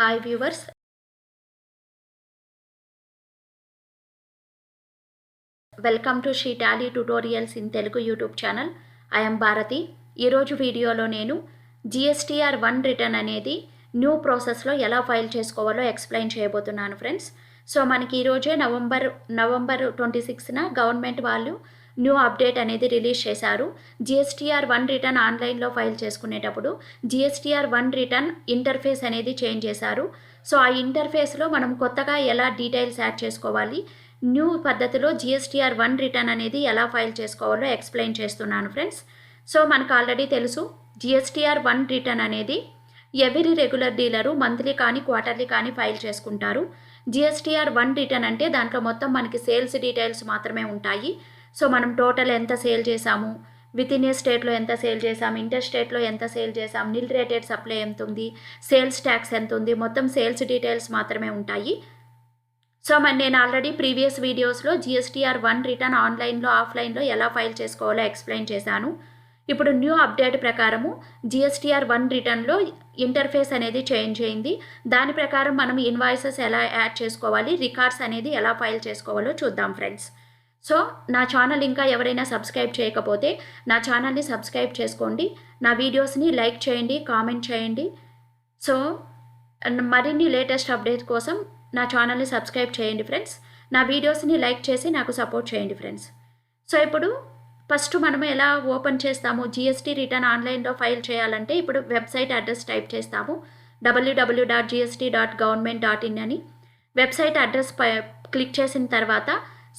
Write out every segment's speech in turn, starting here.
Hi viewers, welcome to She Tally Tutorials in Telugu YouTube channel. I am Bharati. ఈ రోజు వీడియోలో నేను GSTR 1 return అనేది new ప్రాసెస్లో ఎలా ఫైల్ చేసుకోవాలో ఎక్స్ప్లెయిన్ చేయబోతున్నాను ఫ్రెండ్స్. సో మనకి ఈరోజే నవంబర్ 26న గవర్నమెంట్ వాళ్ళు న్యూ అప్డేట్ అనేది రిలీజ్ చేశారు. GSTR 1 రిటర్న్ ఆన్లైన్లో ఫైల్ చేసుకునేటప్పుడు GSTR 1 రిటర్న్ ఇంటర్ఫేస్ అనేది చేంజ్ చేశారు. సో ఆ ఇంటర్ఫేస్లో మనం కొత్తగా ఎలా డీటెయిల్స్ యాడ్ చేసుకోవాలి, న్యూ పద్ధతిలో GSTR 1 రిటర్న్ అనేది ఎలా ఫైల్ చేసుకోవాలో ఎక్స్ప్లెయిన్ చేస్తున్నాను ఫ్రెండ్స్. సో మనకు ఆల్రెడీ తెలుసు GSTR 1 రిటర్న్ అనేది ఎవరీ రెగ్యులర్ డీలరు మంత్లీ కానీ క్వార్టర్లీ కానీ ఫైల్ చేసుకుంటారు. GSTR 1 రిటర్న్ అంటే దాంట్లో మొత్తం మనకి సేల్స్ డీటెయిల్స్ మాత్రమే ఉంటాయి. సో మనం టోటల్ ఎంత సేల్ చేసాము, విత్ ఇన్ ఏ స్టేట్లో ఎంత సేల్ చేసాము, ఇంటర్ స్టేట్లో ఎంత సేల్ చేసాము, నిల్ రేటెడ్ సప్లై ఎంత ఉంది, సేల్స్ ట్యాక్స్ ఎంత ఉంది, మొత్తం సేల్స్ డీటెయిల్స్ మాత్రమే ఉంటాయి. సో నేను ఆల్రెడీ ప్రీవియస్ వీడియోస్లో GSTR 1 రిటర్న్ ఆన్లైన్లో ఆఫ్లైన్లో ఎలా ఫైల్ చేసుకోవాలో ఎక్స్ప్లెయిన్ చేశాను. ఇప్పుడు న్యూ అప్డేట్ ప్రకారము GSTR 1 రిటర్న్లో ఇంటర్ఫేస్ అనేది చేంజ్ అయింది. దాని ప్రకారం మనం ఇన్వాయిసెస్ ఎలా యాడ్ చేసుకోవాలి, రికార్డ్స్ అనేది ఎలా ఫైల్ చేసుకోవాలో చూద్దాం ఫ్రెండ్స్. సో నా ఛానల్ ఇంకా ఎవరైనా సబ్స్క్రైబ్ చేయకపోతే నా ఛానల్ని సబ్స్క్రైబ్ చేసుకోండి, నా వీడియోస్ని లైక్ చేయండి, కామెంట్ చేయండి. సో మరిన్ని లేటెస్ట్ అప్డేట్ కోసం నా ఛానల్ని సబ్స్క్రైబ్ చేయండి ఫ్రెండ్స్. నా వీడియోస్ని లైక్ చేసి నాకు సపోర్ట్ చేయండి ఫ్రెండ్స్. సో ఇప్పుడు ఫస్ట్ మనం ఎలా ఓపెన్ చేస్తాము, GST రిటర్న్ ఆన్లైన్లో ఫైల్ చేయాలంటే ఇప్పుడు వెబ్సైట్ అడ్రస్ టైప్ చేస్తాము, www.gst.government.in అని. వెబ్సైట్ అడ్రస్ క్లిక్ చేసిన తర్వాత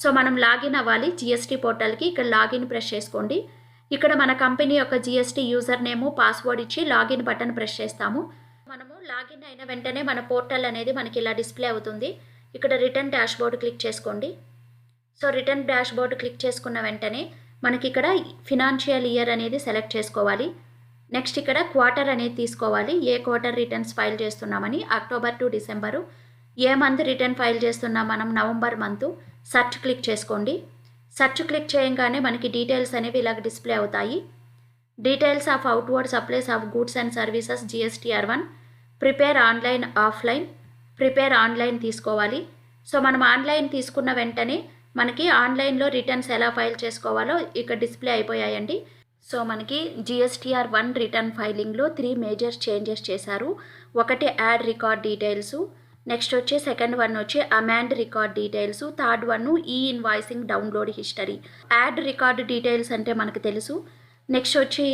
సో మనం లాగిన్ అవ్వాలి GST పోర్టల్కి. ఇక్కడ లాగిన్ ప్రెస్ చేసుకోండి. ఇక్కడ మన కంపెనీ యొక్క GST యూజర్ నేము పాస్వర్డ్ ఇచ్చి లాగిన్ బటన్ ప్రెస్ చేస్తాము. మనము లాగిన్ అయిన వెంటనే మన పోర్టల్ అనేది మనకి ఇలా డిస్ప్లే అవుతుంది. ఇక్కడ రిటర్న్ డాష్బోర్డ్ క్లిక్ చేసుకోండి. సో రిటర్న్ డాష్బోర్డ్ క్లిక్ చేసుకున్న వెంటనే మనకి ఇక్కడ ఫినాన్షియల్ ఇయర్ అనేది సెలెక్ట్ చేసుకోవాలి. నెక్స్ట్ ఇక్కడ క్వార్టర్ అనేది తీసుకోవాలి, ఏ క్వార్టర్ రిటర్న్స్ ఫైల్ చేస్తున్నామని, October to December. A month return file చేస్తున్నాం మనం, నవంబర్ మంత్. సర్చ్ క్లిక్ చేసుకోండి. సర్చ్ క్లిక్ చేయగానే మనకి డీటెయిల్స్ అనేవి ఇలాగ డిస్ప్లే అవుతాయి. Details of outward supplies of goods and services GSTR 1, prepare online offline, prepare online తీసుకోవాలి. సో మనం ఆన్లైన్ తీసుకున్న వెంటనే మనకి ఆన్లైన్లో రిటర్న్స్ ఎలా ఫైల్ చేసుకోవాలో ఇక్కడ డిస్ప్లే అయిపోయాయండి. సో మనకి GSTR 1 రిటర్న్ ఫైలింగ్లో 3 మేజర్ చేంజెస్ చేశారు. ఒకటి యాడ్ రికార్డ్ డీటెయిల్స్, నెక్స్ట్ వచ్చి సెకండ్ వన్ వచ్చి amend record details, third one ఈ invoicing download history. Add record details అంటే మనకు తెలుసు. నెక్స్ట్ వచ్చి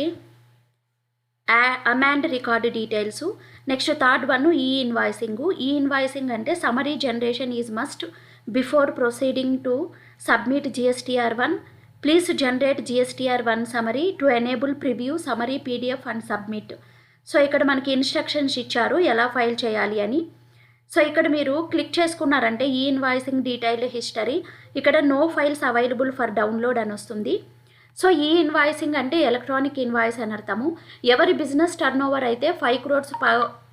amend record details. Next third one ఈ ఇన్వాయిసింగ్ అంటే summary generation is must before proceeding to submit GSTR 1. Please generate GSTR 1 summary to enable preview summary PDF and submit. So ఇక్కడ మనకి instructions ఇచ్చారు ఎలా ఫైల్ చేయాలి అని. So ఇక్కడ మీరు క్లిక్ చేసుకున్నారంటే ఈ ఇన్వాయిసింగ్ డీటెయిల్ హిస్టరీ, ఇక్కడ no files available for download అని వస్తుంది. సో ఈ ఇన్వాయిసింగ్ అంటే ఎలక్ట్రానిక్ ఇన్వాయిస్ అని అర్థము. ఎవరి బిజినెస్ టర్న్ ఓవర్ అయితే 5 crores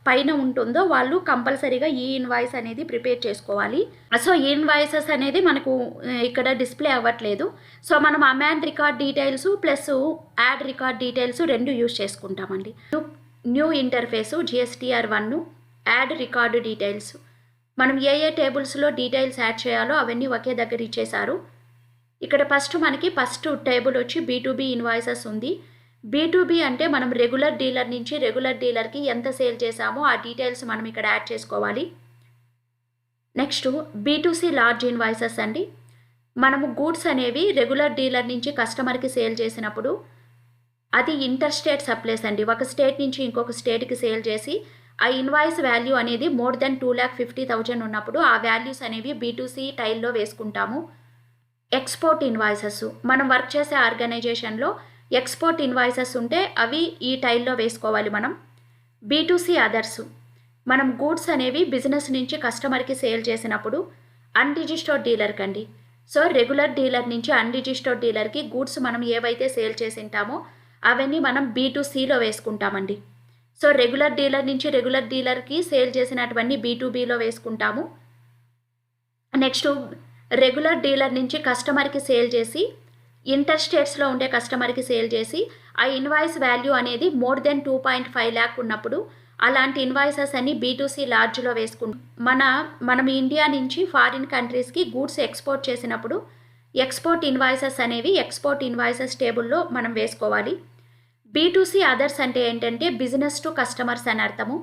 పైన ఉంటుందో వాళ్ళు కంపల్సరీగా ఈ ఇన్వాయిస్ అనేది ప్రిపేర్ చేసుకోవాలి. సో ఈ ఇన్వాయిసెస్ అనేది మనకు ఇక్కడ డిస్ప్లే అవ్వట్లేదు. సో మనం amend record details plus add record details రెండు యూజ్ చేసుకుంటామండి. New interface GSTR 1, add record details. మనం ఏ టేబుల్స్లో డీటెయిల్స్ యాడ్ చేయాలో అవన్నీ ఒకే దగ్గర ఇచ్చేశారు. ఇక్కడ ఫస్ట్ టేబుల్ వచ్చి B2B ఇన్వాయిసెస్ ఉంది. B2B అంటే మనం రెగ్యులర్ డీలర్ నుంచి రెగ్యులర్ డీలర్కి ఎంత సేల్ చేసామో ఆ డీటెయిల్స్ మనం ఇక్కడ యాడ్ చేసుకోవాలి. నెక్స్ట్ B2C లార్జ్ ఇన్వాయిసెస్ అండి. మనము గూడ్స్ అనేవి రెగ్యులర్ డీలర్ నుంచి కస్టమర్కి సేల్ చేసినప్పుడు అది ఇంటర్ స్టేట్ సప్లైస్ అండి. ఒక స్టేట్ నుంచి ఇంకొక స్టేట్కి సేల్ చేసి ఆ ఇన్వాయిస్ వాల్యూ అనేది మోర్ దెన్ 2,50,000 ఉన్నప్పుడు ఆ వాల్యూస్ అనేవి B2C టైల్లో వేసుకుంటాము. ఎక్స్పోర్ట్ ఇన్వాయిసెస్, మనం వర్క్ చేసే ఆర్గనైజేషన్లో ఎక్స్పోర్ట్ ఇన్వాయిసెస్ ఉంటే అవి ఈ టైల్లో వేసుకోవాలి మనం. B2C అదర్స్, మనం గూడ్స్ అనేవి బిజినెస్ నుంచి కస్టమర్కి సేల్ చేసినప్పుడు అన్రిజిస్టర్డ్ డీలర్ కండి. సో రెగ్యులర్ డీలర్ నుంచి అన్రిజిస్టర్డ్ డీలర్కి గూడ్స్ మనం ఏవైతే సేల్ చేసింటామో అవన్నీ మనం B2Cలో వేసుకుంటామండి. సో రెగ్యులర్ డీలర్ నుంచి రెగ్యులర్ డీలర్కి సేల్ చేసినటువంటి B2Bలో వేసుకుంటాము. నెక్స్ట్ రెగ్యులర్ డీలర్ నుంచి కస్టమర్కి సేల్ చేసి ఇంటర్ స్టేట్స్లో ఉండే కస్టమర్కి సేల్ చేసి ఆ ఇన్వాయిస్ వాల్యూ అనేది మోర్ దెన్ 2.5 lakh ఉన్నప్పుడు అలాంటి ఇన్వాయిసెస్ అన్ని B2C లార్జ్లో వేసుకుంటాం. మనం ఇండియా నుంచి ఫారిన్ కంట్రీస్కి గూడ్స్ ఎక్స్పోర్ట్ చేసినప్పుడు ఎక్స్పోర్ట్ ఇన్వాయిసెస్ అనేవి ఎక్స్పోర్ట్ ఇన్వాయిసెస్ టేబుల్లో మనం వేసుకోవాలి. B2C అదర్స్ అంటే ఏంటంటే బిజినెస్ టు కస్టమర్స్ అని అర్థము.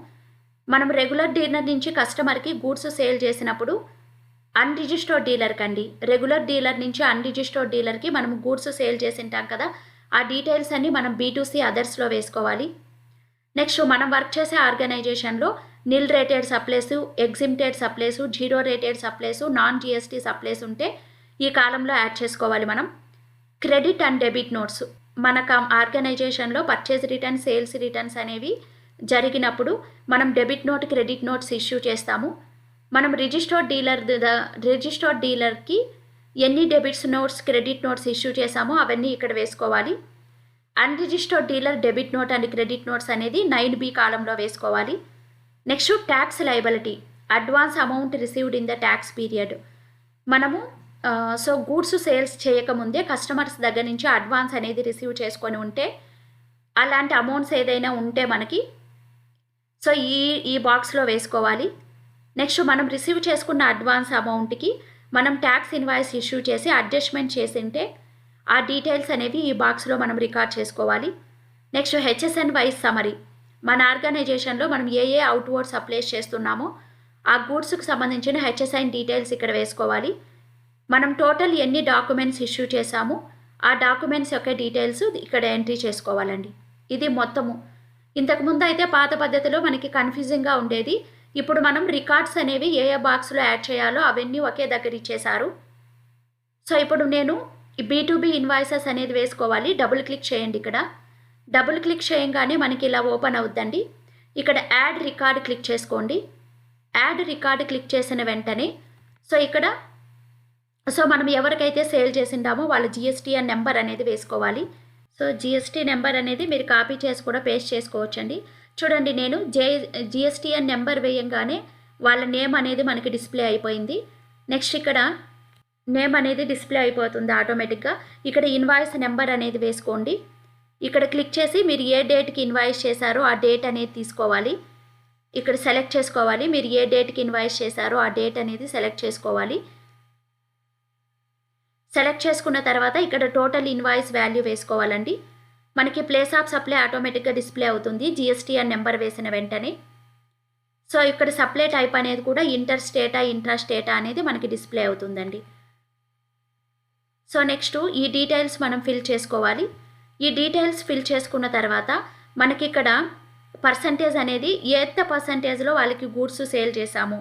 మనం రెగ్యులర్ డీలర్ నుంచి కస్టమర్కి గూడ్స్ సేల్ చేసినప్పుడు అన్రిజిస్టర్డ్ డీలర్కి అండి, రెగ్యులర్ డీలర్ నుంచి అన్రిజిస్టర్డ్ డీలర్కి మనం గూడ్స్ సేల్ చేసింటాం కదా, ఆ డీటెయిల్స్ అన్ని మనం B2C అదర్స్లో వేసుకోవాలి. నెక్స్ట్ మనం వర్క్ చేసే ఆర్గనైజేషన్లో nil rated supplies, exempted supplies, zero rated supplies, non GST supplies ఉంటే ఈ కాలంలో యాడ్ చేసుకోవాలి. మనం క్రెడిట్ అండ్ డెబిట్ నోట్స్ మన ఆర్గనైజేషన్లో పర్చేజ్ రిటర్న్స్, సేల్స్ రిటర్న్స్ అనేవి జరిగినప్పుడు మనం debit note, credit notes issue చేస్తాము. మనం రిజిస్టర్డ్ డీలర్కి ఎన్ని debits notes, credit notes issue చేసామో అవన్నీ ఇక్కడ వేసుకోవాలి. Unregistered dealer debit note and credit notes అనేది 9B కాలంలో వేసుకోవాలి. Next tax liability, advance amount received in the tax period. మనము గూడ్స్ సేల్స్ చేయకముందే కస్టమర్స్ దగ్గర నుంచి అడ్వాన్స్ అనేది రిసీవ్ చేసుకొని ఉంటే, అలాంటి అమౌంట్స్ ఏదైనా ఉంటే మనకి ఈ బాక్స్లో వేసుకోవాలి. నెక్స్ట్ మనం రిసీవ్ చేసుకున్న అడ్వాన్స్ అమౌంట్కి మనం ట్యాక్స్ ఇన్వాయిస్ ఇష్యూ చేసి అడ్జస్ట్మెంట్ చేసింటే ఆ డీటెయిల్స్ అనేవి ఈ బాక్స్లో మనం రికార్డ్ చేసుకోవాలి. నెక్స్ట్ HSN వైజ్ సమరీ, మన ఆర్గనైజేషన్లో మనం ఏ అవుట్వర్డ్ సప్లైస్ చేస్తున్నామో ఆ గూడ్స్కి సంబంధించిన HSN డీటెయిల్స్ ఇక్కడ వేసుకోవాలి. మనం టోటల్ ఎన్ని డాక్యుమెంట్స్ ఇష్యూ చేసామో ఆ డాక్యుమెంట్స్ యొక్క డీటెయిల్స్ ఇక్కడ ఎంట్రీ చేసుకోవాలండి. ఇది మొత్తము. ఇంతకుముందు అయితే పాత పద్ధతిలో మనకి కన్ఫ్యూజింగ్గా ఉండేది. ఇప్పుడు మనం రికార్డ్స్ అనేవి ఏ బాక్స్లో యాడ్ చేయాలో అవన్నీ ఒకే దగ్గర ఇచ్చేశారు. ఇప్పుడు నేను B2B ఇన్వాయిసెస్ అనేది వేసుకోవాలి. డబుల్ క్లిక్ చేయండి. ఇక్కడ డబుల్ క్లిక్ చేయగానే మనకి ఇలా ఓపెన్ అవుద్దండి. ఇక్కడ యాడ్ రికార్డ్ క్లిక్ చేసుకోండి. యాడ్ రికార్డ్ క్లిక్ చేసిన వెంటనే ఇక్కడ మనం ఎవరికైతే సేల్ చేసిండామో వాళ్ళ GSTN నెంబర్ అనేది వేసుకోవాలి. GST నెంబర్ అనేది మీరు కాపీ చేసి కూడా పేస్ట్ చేసుకోవచ్చండి. చూడండి, నేను GSTN నెంబర్ వేయంగానే వాళ్ళ నేమ్ అనేది మనకి డిస్ప్లే అయిపోయింది. నెక్స్ట్ ఇక్కడ నేమ్ అనేది డిస్ప్లే అయిపోతుంది ఆటోమేటిక్గా. ఇక్కడ ఇన్వాయిస్ నెంబర్ అనేది వేసుకోండి. ఇక్కడ క్లిక్ చేసి మీరు ఏ డేట్కి ఇన్వాయిస్ చేశారో ఆ డేట్ అనేది తీసుకోవాలి. ఇక్కడ సెలెక్ట్ చేసుకోవాలి. మీరు ఏ డేట్కి ఇన్వాయిస్ చేశారో ఆ డేట్ అనేది సెలెక్ట్ చేసుకోవాలి. సెలెక్ట్ చేసుకున్న తర్వాత ఇక్కడ టోటల్ ఇన్వాయిస్ వాల్యూ వేసుకోవాలండి. మనకి ప్లేస్ ఆఫ్ సప్లై ఆటోమేటిక్గా డిస్ప్లే అవుతుంది GSTN నెంబర్ వేసిన వెంటనే. ఇక్కడ సప్లై టైప్ అనేది కూడా ఇంటర్ స్టేటా, ఇంట్రా స్టేటా అనేది మనకి డిస్ప్లే అవుతుందండి. నెక్స్ట్ ఈ డీటెయిల్స్ మనం ఫిల్ చేసుకోవాలి. ఈ డీటెయిల్స్ ఫిల్ చేసుకున్న తర్వాత మనకి ఇక్కడ పర్సంటేజ్ అనేది ఎంత పర్సంటేజ్లో వాళ్ళకి గూడ్స్ సేల్ చేశాము,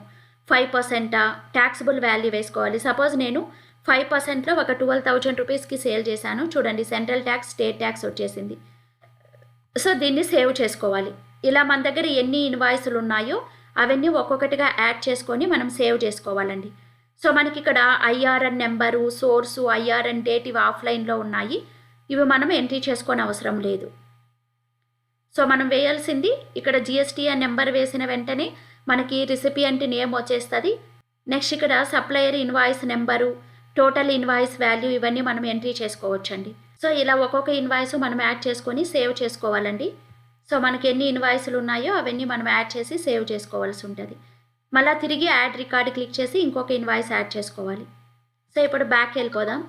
5% ట్యాక్సిబుల్ వాల్యూ వేసుకోవాలి. సపోజ్ నేను 5%లో ఒక 12,000 రూపీస్కి సేల్ చేశాను. చూడండి, సెంట్రల్ ట్యాక్స్, స్టేట్ ట్యాక్స్ వచ్చేసింది. దీన్ని సేవ్ చేసుకోవాలి. ఇలా మన దగ్గర ఎన్ని ఇన్వాయిస్లు ఉన్నాయో అవన్నీ ఒక్కొక్కటిగా యాడ్ చేసుకొని మనం సేవ్ చేసుకోవాలండి. మనకి ఇక్కడ IRN number, source, IRN date ఇవి ఆఫ్లైన్లో ఉన్నాయి. ఇవి మనం ఎంట్రీ చేసుకొని అవసరం లేదు. మనం వేయాల్సింది ఇక్కడ GSTN నెంబర్ వేసిన వెంటనే మనకి రిసిపియంట్ నేమ్ వచ్చేస్తుంది. నెక్స్ట్ ఇక్కడ supplier invoice number, total invoice value ఇవన్నీ మనం ఎంట్రీ చేసుకోవచ్చండి. ఇలా ఒక్కొక్క ఇన్వాయిస్ మనం యాడ్ చేసుకొని సేవ్ చేసుకోవాలండి. మనకి ఎన్ని ఇన్వాయిస్లు ఉన్నాయో అవన్నీ మనం యాడ్ చేసి సేవ్ చేసుకోవాల్సి ఉంటుంది. మళ్ళీ తిరిగి యాడ్ రికార్డ్ క్లిక్ చేసి ఇంకొక ఇన్వాయిస్ యాడ్ చేసుకోవాలి. ఇప్పుడు బ్యాక్ వెళ్ళిపోదాం.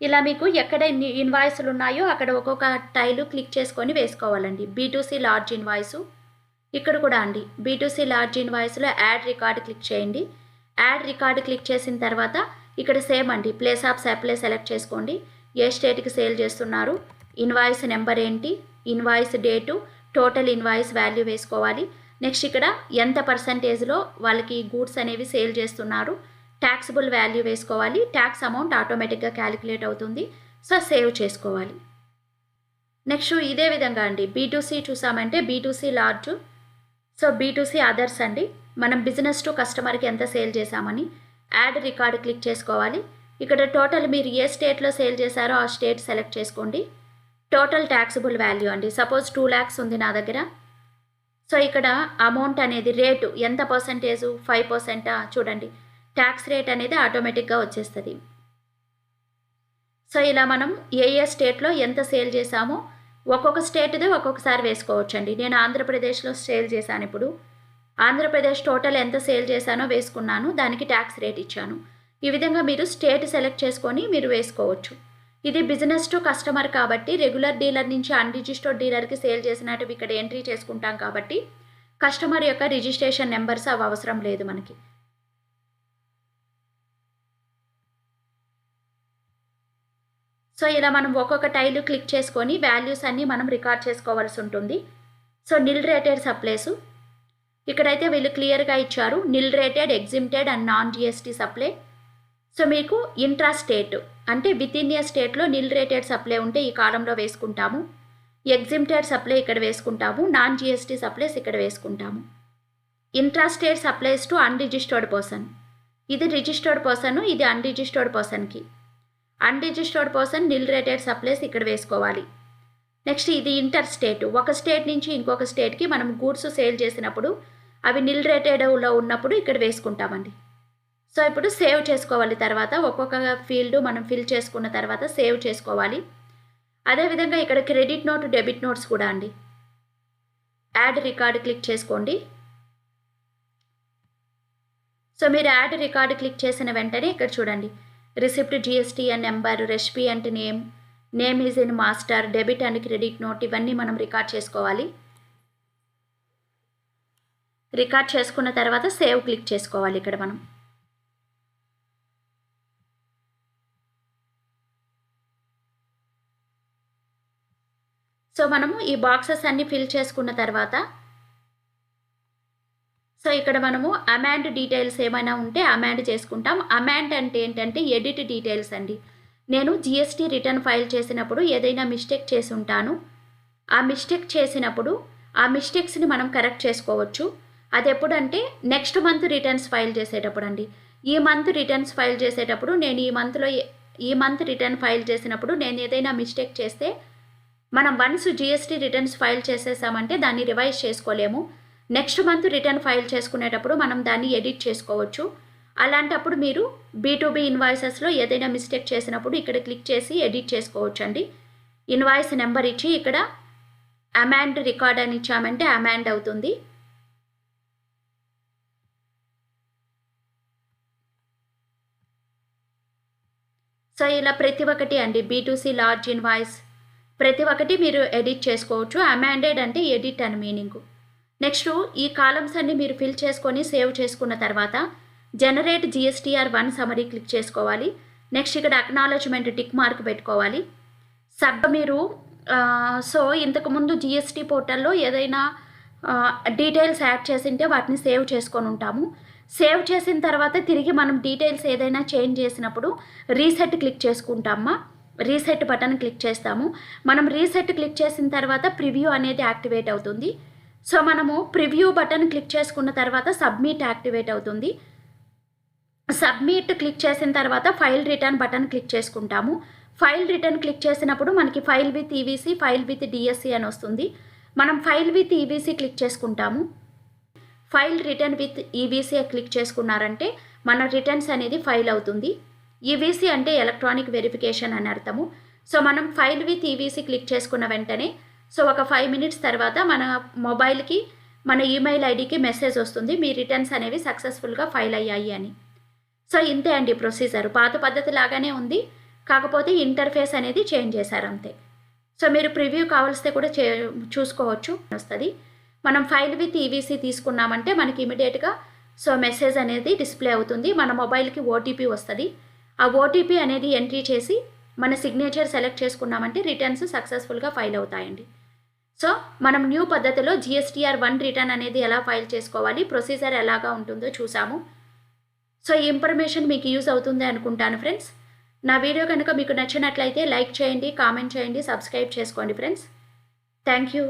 ఇలా మీకు ఎక్కడ ఇన్వాయిస్లు ఉన్నాయో అక్కడ ఒక్కొక్క టైలు క్లిక్ చేసుకొని వేసుకోవాలండి. B2C లార్జ్ ఇన్వాయిస్ ఇక్కడ కూడా అండి. B2C లార్జ్ ఇన్వాయిస్లో యాడ్ రికార్డ్ క్లిక్ చేయండి. యాడ్ రికార్డ్ క్లిక్ చేసిన తర్వాత ఇక్కడ సేమ్ అండి, ప్లేస్ ఆఫ్ సప్లై సెలెక్ట్ చేసుకోండి. ఏ స్టేట్కి సేల్ చేస్తున్నారు, ఇన్వాయిస్ నెంబర్ ఏంటి, invoice date, total invoice value వేసుకోవాలి. నెక్స్ట్ ఇక్కడ ఎంత పర్సంటేజ్లో వాళ్ళకి గూడ్స్ అనేవి సేల్ చేస్తున్నారు, ట్యాక్సిబుల్ వాల్యూ వేసుకోవాలి. ట్యాక్స్ అమౌంట్ ఆటోమేటిక్గా క్యాలిక్యులేట్ అవుతుంది. సేవ్ చేసుకోవాలి. నెక్స్ట్ ఇదే విధంగా అండి B2C చూసామంటే B2C లార్జ్, B2C అదర్స్ అండి. మనం బిజినెస్ టు కస్టమర్కి ఎంత సేల్ చేసామని యాడ్ రికార్డ్ క్లిక్ చేసుకోవాలి. ఇక్కడ టోటల్ మీరు ఏ స్టేట్లో సేల్ చేశారో ఆ స్టేట్ సెలెక్ట్ చేసుకోండి. టోటల్ ట్యాక్సిబుల్ వాల్యూ అండి. సపోజ్ 2 lakhs ఉంది నా దగ్గర. ఇక్కడ అమౌంట్ అనేది రేటు ఎంత పర్సంటేజు, 5%. చూడండి, ట్యాక్స్ రేట్ అనేది ఆటోమేటిక్గా వచ్చేస్తుంది. ఇలా మనం ఏ స్టేట్లో ఎంత సేల్ చేసామో ఒక్కొక్క స్టేట్ది ఒక్కొక్కసారి వేసుకోవచ్చండి. నేను ఆంధ్రప్రదేశ్లో సేల్ చేశాను. ఇప్పుడు ఆంధ్రప్రదేశ్ టోటల్ ఎంత సేల్ చేశానో వేసుకున్నాను, దానికి ట్యాక్స్ రేట్ ఇచ్చాను. ఈ విధంగా మీరు స్టేట్ సెలెక్ట్ చేసుకొని మీరు వేసుకోవచ్చు. ఇది బిజినెస్ టు కస్టమర్ కాబట్టి రెగ్యులర్ డీలర్ నుంచి అన్రిజిస్టర్డ్ డీలర్కి సేల్ చేసినట్టు ఇక్కడ ఎంట్రీ చేసుకుంటాం కాబట్టి కస్టమర్ యొక్క రిజిస్ట్రేషన్ నెంబర్స్ అవి అవసరం లేదు మనకి. సో ఇలా మనం ఒక్కొక్క టైలు క్లిక్ చేసుకొని వాల్యూస్ అన్నీ మనం రికార్డ్ చేసుకోవాల్సి ఉంటుంది. సో నిల్ రేటెడ్ సప్లైస్ ఇక్కడైతే వీళ్ళు క్లియర్గా ఇచ్చారు, nil rated, exempted and non GST supply. So మీకు ఇంట్రా స్టేట్ అంటే విత్ ఇన్ ఏ స్టేట్లో నిల్ రేటెడ్ సప్లై ఉంటే ఈ కాలంలో వేసుకుంటాము, ఎగ్జిమ్టెడ్ సప్లై ఇక్కడ వేసుకుంటాము, నాన్ జిఎస్టీ సప్లైస్ ఇక్కడ వేసుకుంటాము. Intra state supplies to unregistered person, ఇది రిజిస్టర్డ్ పర్సన్, ఇది అన్రిజిస్టర్డ్ పర్సన్కి. అన్రిజిస్టర్డ్ పర్సన్ నిల్ రేటెడ్ సప్లైస్ ఇక్కడ వేసుకోవాలి. నెక్స్ట్ ఇది ఇంటర్ స్టేట్, ఒక స్టేట్ నుంచి ఇంకొక స్టేట్కి మనం గూడ్స్ సేల్ చేసినప్పుడు అవి నిల్ రేటెడ్లో ఉన్నప్పుడు ఇక్కడ వేసుకుంటామండి. సో ఇప్పుడు సేవ్ చేసుకోవాలి. తర్వాత ఒక్కొక్క ఫీల్డ్ మనం ఫిల్ చేసుకున్న తర్వాత సేవ్ చేసుకోవాలి. అదేవిధంగా ఇక్కడ క్రెడిట్ నోట్, డెబిట్ నోట్స్ కూడా అండి. యాడ్ రికార్డ్ క్లిక్ చేసుకోండి. సో మీరు యాడ్ రికార్డ్ క్లిక్ చేసిన వెంటనే ఇక్కడ చూడండి, receipt GSTN number, recipe and name is in master, debit and credit note ఇవన్నీ మనం రికార్డ్ చేసుకోవాలి. రికార్డ్ చేసుకున్న తర్వాత సేవ్ క్లిక్ చేసుకోవాలి ఇక్కడ మనం. సో మనము ఈ బాక్సెస్ అన్ని ఫిల్ చేసుకున్న తర్వాత సో ఇక్కడ మనము అమాండ్ డీటెయిల్స్ ఏమైనా ఉంటే అమాండ్ చేసుకుంటాం. అమాండ్ అంటే ఏంటంటే ఎడిట్ డీటెయిల్స్ అండి. నేను జిఎస్టీ రిటర్న్ ఫైల్ చేసినప్పుడు ఏదైనా మిస్టేక్ చేసి ఉంటాను, ఆ మిస్టేక్ చేసినప్పుడు ఆ మిస్టేక్స్ని మనం కరెక్ట్ చేసుకోవచ్చు. అది ఎప్పుడంటే నెక్స్ట్ మంత్ రిటర్న్స్ ఫైల్ చేసేటప్పుడు అండి. ఈ మంత్ రిటర్న్స్ ఫైల్ చేసేటప్పుడు నేను ఈ మంత్ రిటర్న్ ఫైల్ చేసినప్పుడు నేను ఏదైనా మిస్టేక్ చేస్తే మనం వన్స్ జిఎస్టీ రిటర్న్స్ ఫైల్ చేసేసామంటే దాన్ని రివైజ్ చేసుకోలేము. నెక్స్ట్ మంత్ రిటర్న్ ఫైల్ చేసుకునేటప్పుడు మనం దాన్ని ఎడిట్ చేసుకోవచ్చు. అలాంటప్పుడు మీరు B2B ఇన్వాయిసెస్లో ఏదైనా మిస్టేక్ చేసినప్పుడు ఇక్కడ క్లిక్ చేసి ఎడిట్ చేసుకోవచ్చు అండి. ఇన్వాయిస్ నెంబర్ ఇచ్చి ఇక్కడ అమాండ్ రికార్డ్ అని ఇచ్చామంటే అమాండ్ అవుతుంది. సో ఇలా ప్రతి ఒక్కటి అండి B2C లార్జ్ ఇన్వాయిస్ ప్రతి ఒక్కటి మీరు ఎడిట్ చేసుకోవచ్చు. అమాండెడ్ అంటే ఎడిట్ అని మీనింగ్. నెక్స్ట్ ఈ కాలమ్స్ అన్ని మీరు ఫిల్ చేసుకొని సేవ్ చేసుకున్న తర్వాత జనరేట్ GSTR1 సమరీ క్లిక్ చేసుకోవాలి. నెక్స్ట్ ఇక్కడ అక్నాలెడ్జ్మెంట్ టిక్ మార్క్ పెట్టుకోవాలి. మీరు సో ఇంతకుముందు GST పోర్టల్లో ఏదైనా డీటెయిల్స్ యాడ్ చేసింటే వాటిని సేవ్ చేసుకొని ఉంటాము. సేవ్ చేసిన తర్వాత తిరిగి మనం డీటెయిల్స్ ఏదైనా చేంజ్ చేసినప్పుడు రీసెట్ క్లిక్ చేసుకుంటామా, రీసెట్ బటన్ క్లిక్ చేస్తాము. మనం రీసెట్ క్లిక్ చేసిన తర్వాత ప్రివ్యూ అనేది యాక్టివేట్ అవుతుంది. సో మనము ప్రివ్యూ బటన్ క్లిక్ చేసుకున్న తర్వాత సబ్మిట్ యాక్టివేట్ అవుతుంది. సబ్మిట్ క్లిక్ చేసిన తర్వాత ఫైల్ రిటర్న్ బటన్ క్లిక్ చేసుకుంటాము. ఫైల్ రిటర్న్ క్లిక్ చేసినప్పుడు మనకి file with EVC, file with DSC అని వస్తుంది. మనం ఫైల్ విత్ ఈవీసీ క్లిక్ చేసుకుంటాము. File return with EVC click చేసుకున్నారంటే మన రిటర్న్స్ అనేది ఫైల్ అవుతుంది. ఈవీసీ అంటే ఎలక్ట్రానిక్ వెరిఫికేషన్ అని అర్థము. సో మనం ఫైల్ విత్ ఈవీసీ క్లిక్ చేసుకున్న వెంటనే సో ఒక 5 minutes తర్వాత మన మొబైల్కి మన ఈమెయిల్ ఐడికి మెసేజ్ వస్తుంది, మీ రిటర్న్స్ అనేవి సక్సెస్ఫుల్గా ఫైల్ అయ్యాయి అని. సో ఇంతే అండి ప్రొసీజర్. పాత పద్ధతి లాగానే ఉంది, కాకపోతే ఇంటర్ఫేస్ అనేది చేంజ్ చేశారు అంతే. సో మీరు ప్రివ్యూ కావాల్స్తే కూడా చూసుకోవచ్చు వస్తుంది. మనం ఫైల్ విత్ ఈవీసీ తీసుకున్నామంటే మనకి ఇమీడియట్గా సో మెసేజ్ అనేది డిస్ప్లే అవుతుంది. మన మొబైల్కి ఓటీపీ వస్తుంది. ఆ ఓటీపీ అనేది ఎంట్రీ చేసి మన సిగ్నేచర్ సెలెక్ట్ చేసుకున్నామంటే రిటర్న్స్ సక్సెస్ఫుల్గా ఫైల్ అవుతాయండి. సో మనం న్యూ పద్ధతిలో GSTR1 రిటర్న్ అనేది ఎలా ఫైల్ చేసుకోవాలి, ప్రొసీజర్ ఎలాగా ఉంటుందో చూసాము. సో ఈ ఇన్ఫర్మేషన్ మీకు యూజ్ అవుతుంది అనుకుంటాను ఫ్రెండ్స్. నా వీడియో కనుక మీకు నచ్చినట్లయితే లైక్ చేయండి, కామెంట్ చేయండి, సబ్స్క్రైబ్ చేసుకోండి ఫ్రెండ్స్. Thank you.